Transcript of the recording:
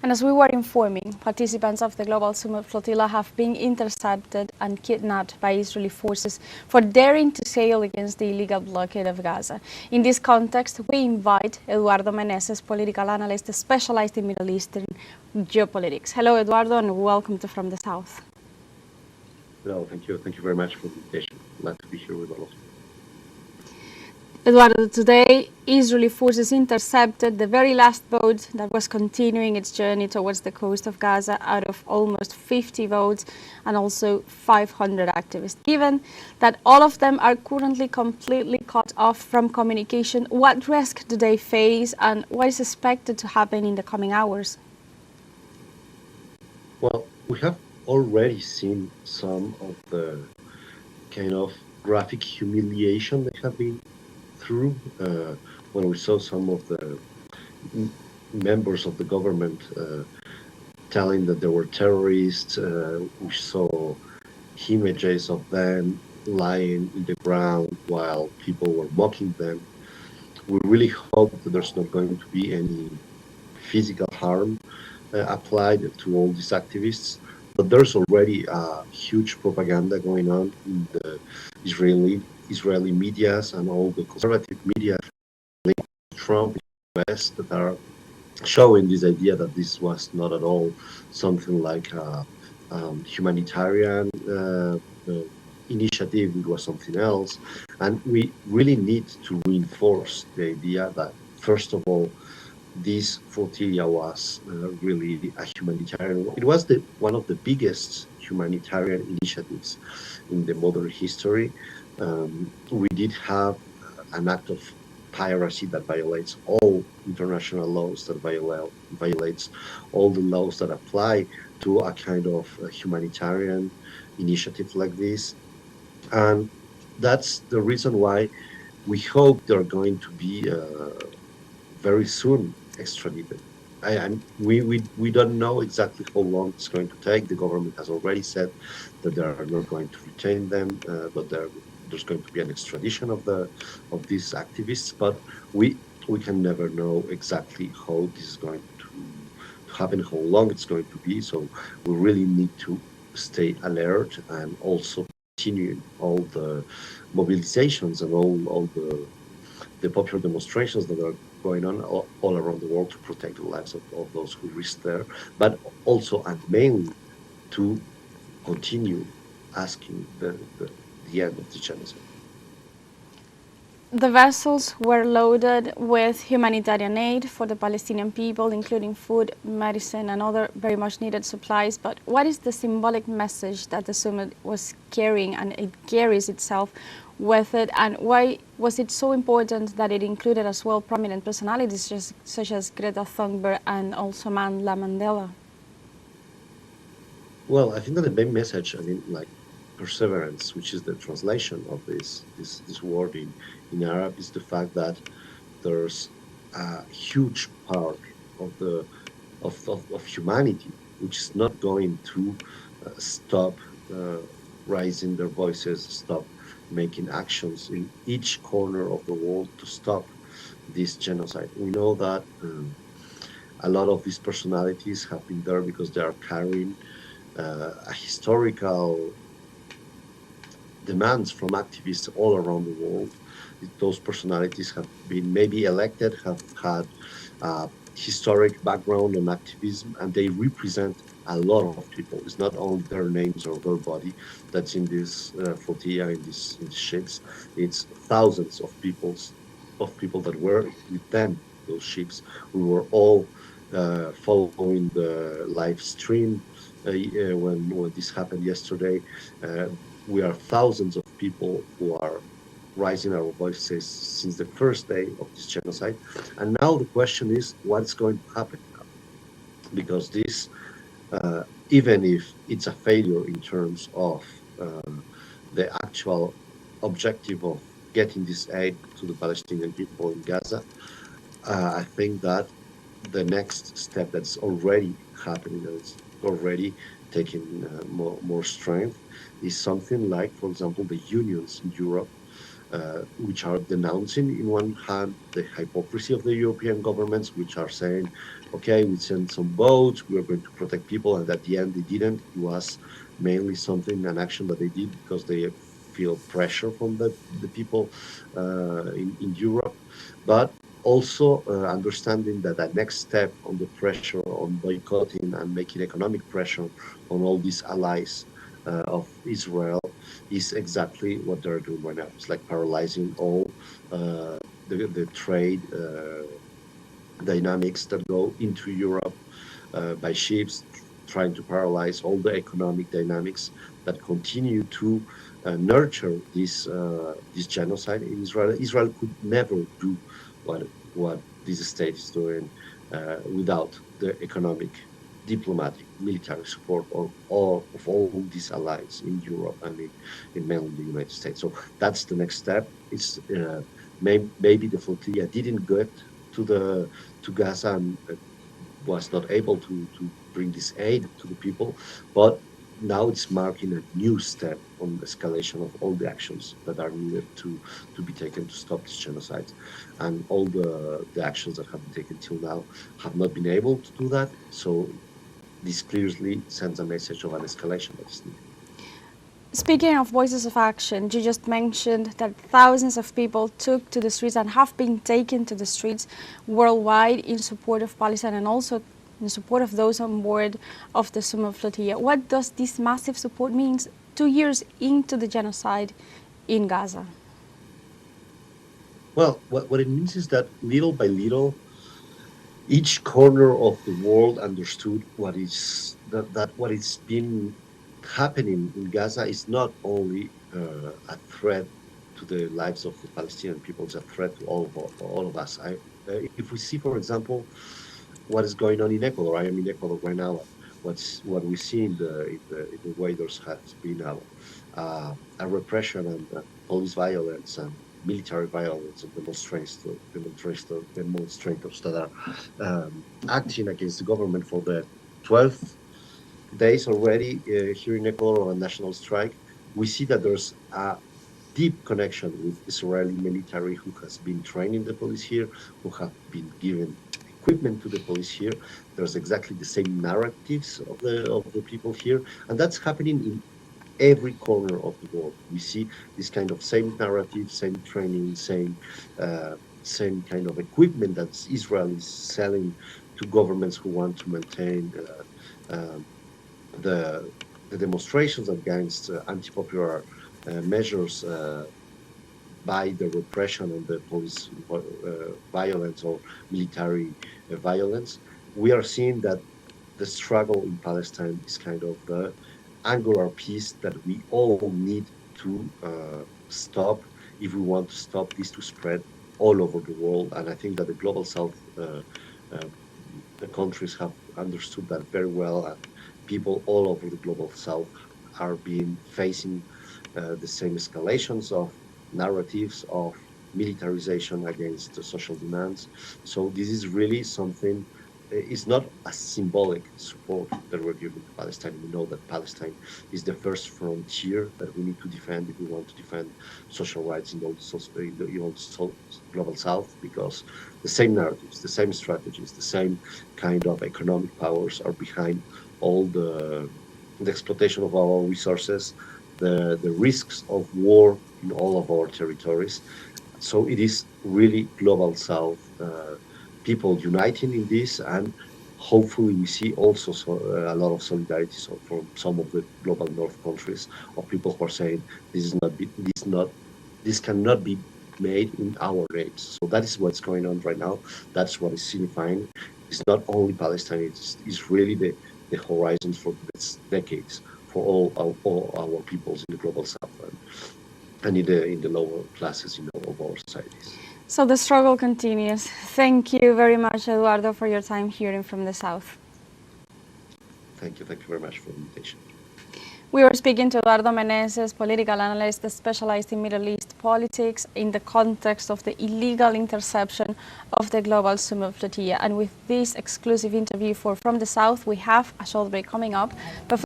And as we were informing, participants of the Global Sumud Flotilla have been intercepted and kidnapped by Israeli forces for daring to sail against the illegal blockade of Gaza. In this context, we invite Eduardo Meneses, political analyst specialized in Middle Eastern geopolitics. Hello, Eduardo, and welcome to From the South. Hello, thank you. Thank you very much for the invitation. Glad to be here with all of you. Eduardo, today Israeli forces intercepted the very last boat that was continuing its journey towards the coast of Gaza out of almost 50 boats and also 500 activists. Given that all of them are currently completely cut off from communication, what risk do they face and what is expected to happen in the coming hours? Well, we have already seen some of the kind of graphic humiliation they have been through when we saw some of the members of the government telling that they were terrorists. We saw images of them lying in the ground while people were mocking them. We really hope that there's not going to be any physical harm applied to all these activists. But there's already a huge propaganda going on in the Israeli medias and all the conservative media, Trump, US, that are showing this idea that this was not at all something like a humanitarian initiative. It was something else. And we really need to reinforce the idea that, first of all, this flotilla was really a humanitarian. It was one of the biggest humanitarian initiatives in the modern history. We did have an act of piracy that violates all international laws, that violates all the laws that apply to a kind of humanitarian initiative like this. And that's the reason why we hope they're going to be very soon extradited. We don't know exactly how long it's going to take. The government has already said that they are not going to retain them, but there's going to be an extradition of these activists. But we can never know exactly how this is going to happen, how long it's going to be. So we really need to stay alert and also continue all the mobilizations and all the popular demonstrations that are going on all around the world to protect the lives of those who risk there, but also and mainly to continue asking the end of the genocide. The vessels were loaded with humanitarian aid for the Palestinian people, including food, medicine, and other very much needed supplies. But what is the symbolic message that the summit was carrying and it carries itself with it? And why was it so important that it included as well prominent personalities such as Greta Thunberg and also Mandela Mandela? Well, I think that the main message, like perseverance, which is the translation of this word in Arab, is the fact that there's a huge part of humanity which is not going to stop raising their voices, stop making actions in each corner of the world to stop this genocide. We know that a lot of these personalities have been there because they are carrying a historical demands from activists all around the world. Those personalities have been maybe elected, have had a historic background on activism, and they represent a lot of people. It's not only their names or their body that's in this flotilla, in these ships. It's thousands of people that were with them, those ships. We were all following the live stream when this happened yesterday. We are thousands of people who are raising our voices since the first day of this genocide. And now the question is, what's going to happen now? Because this, even if it's a failure in terms of the actual objective of getting this aid to the Palestinian people in Gaza, I think that the next step that's already happening, that's already taking more strength, is something like, for example, the unions in Europe which are denouncing, in one hand, the hypocrisy of the European governments, which are saying, okay, we sent some boats, we are going to protect people, and at the end they didn't. It was mainly something, an action that they did because they feel pressure from the people in Europe. But also understanding that the next step on the pressure on boycotting and making economic pressure on all these allies of Israel is exactly what they're doing right now. It's like paralyzing all the trade dynamics that go into Europe by ships, trying to paralyze all the economic dynamics that continue to nurture this genocide in Israel. Israel could never do what this state is doing without the economic, diplomatic, military support of all these allies in Europe and in mainly the United States. So that's the next step. It's maybe the flotilla didn't get to Gaza and was not able to bring this aid to the people, but now it's marking a new step on the escalation of all the actions that are needed to be taken to stop this genocide. And all the actions that have been taken till now have not been able to do that. So this clearly sends a message of an escalation that is needed. Speaking of voices of action, you just mentioned that thousands of people took to the streets and have been taken to the streets worldwide in support of Palestine and also in support of those on board of the Sumud Flotilla. What does this massive support mean 2 years into the genocide in Gaza? Well, what it means is that little by little, each corner of the world understood that what is been happening in Gaza is not only a threat to the lives of the Palestinian people, it's a threat to all of us. If we see, for example, what is going on in Ecuador, I am in Ecuador right now. What we see in the way there has been a repression and police violence and military violence of demonstrators that are acting against the government for the 12th days already here in Ecuador on a national strike. We see that there's a deep connection with Israeli military who has been training the police here, who have been given equipment to the police here. There's exactly the same narratives of the people here, and that's happening in every corner of the world. We see this kind of same narrative, same training, same kind of equipment that Israel is selling to governments who want to maintain the demonstrations against anti-popular measures by the repression and the police violence or military violence. We are seeing that the struggle in Palestine is kind of the angular piece that we all need to stop if we want to stop this to spread all over the world. And I think that the global south, the countries have understood that very well, and people all over the global south are being facing the same escalations of narratives of militarization against the social demands. So this is really something. It's not a symbolic support that we're giving to Palestine. We know that Palestine is the first frontier that we need to defend if we want to defend social rights in the global south, because the same narratives, the same strategies, the same kind of economic powers are behind all the exploitation of our resources, the risks of war in all of our territories. So it is really global south people uniting in this, and hopefully we see also a lot of solidarity from some of the global north countries of people who are saying this cannot be made in our names. So that is what's going on right now. That's what is signifying. It's not only Palestine. It's really the horizons for the next decades for all our peoples in the global south and in the lower classes of our societies. So the struggle continues. Thank you very much, Eduardo, for your time hearing from the South. Thank you very much for the invitation. We were speaking to Eduardo Meneses, political analyst specialized in Middle East politics in the context of the illegal interception of the Global Sumud Flotilla. And with this exclusive interview for From the South, we have a short break coming up. But